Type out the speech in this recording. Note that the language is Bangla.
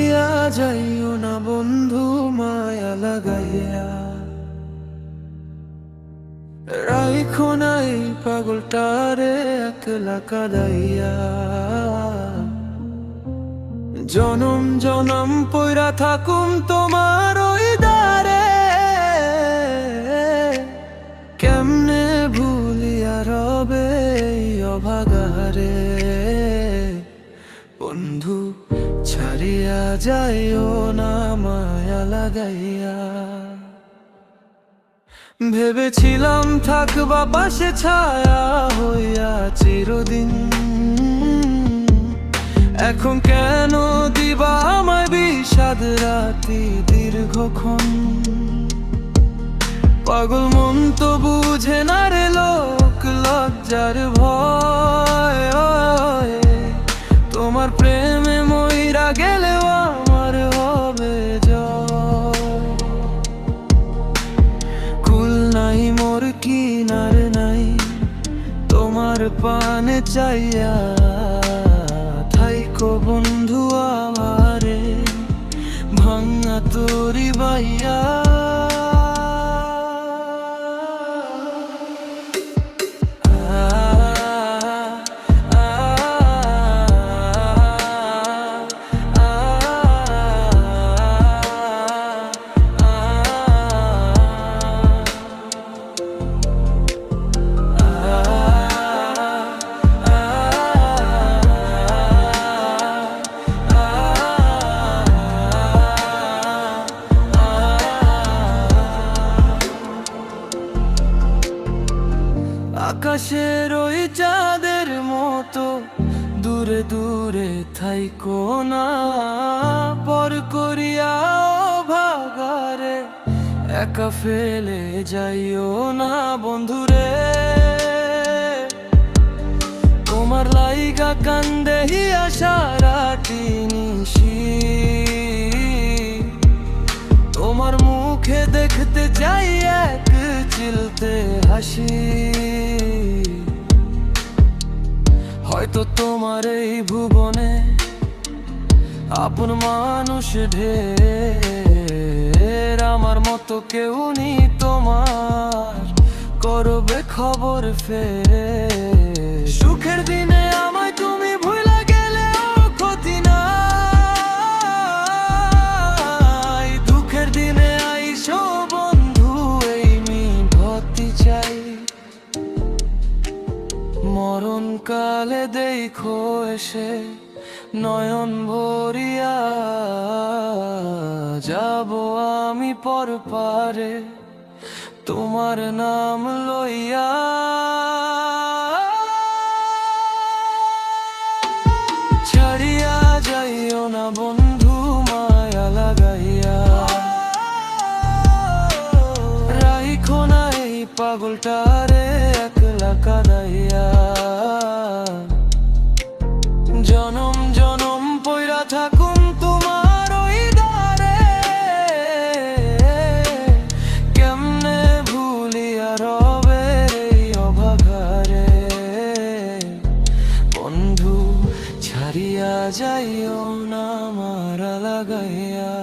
ছাড়িয়া যাইও না বন্ধু মায়া লাগাইয়া, রাইখো না এই পাগলটারে একলা কাঁদাইয়া। জনম জনম পইরা থাকুম তোমার ওই দ্বারে, কেমনে ভুলিয়া রবে এই অভাগারে। বন্ধু ছাড়িয়া যাইও না মায়া লাগাইয়া, ভেবেছিলাম থাকবা পাশে ছায়া হইয়া চিরদিন, এখন কেন দিবা আমায় বিষাদ রাতি দীর্ঘক্ষণ। পাগল মন তো বুঝে না রে লোক লজ্জার ভয়, তোমার প্রেমে মইরা গেলেও আমার হবে জয়। কুল নাই মোর কিনার নাই তোমার পানে চাইয়া, থাইকো বন্ধু আমারে ভাঙা তোরি বাইয়া। আকাশের ওই চাঁদের মতো দূরে দূরে থাইকো না, পর করিয়া ভাগারে একা ফেলে যাইও না বন্ধুরে। তোমার লাইগা কান্দে হিয়া সারাটি নিশি, তোমার মুখে দেখতে যাই এক চিলতে হাসি। হয়তো তোমার এই ভুবনে আপন মানুষ ঢের, আমার মতো কেউ নি তোমার করবে খবর ফের। সুখের দিনে আমায় তুমি ভুলা গেলেও ক্ষতি নাই, দুঃখের দিনে আইসো বন্ধু এই মিনতি চাই। মরণ কালে দেখো এসে নয়ন ভরিয়া, যাব আমি পর পারে তোমার নাম লইয়া। ছাড়িয়া যাইও না বন্ধু মায়া লাগাইয়া, রাইখো না এই পাগলটারে একলা কাঁদাইয়া। জনম জনম পইরা থাকুম তোমার ওই দ্বারে, কেমনে ভুলিয়া রবে এই অভাগারে। বন্ধু ছাড়িয়া যাইও না মায়া লাগাইয়া।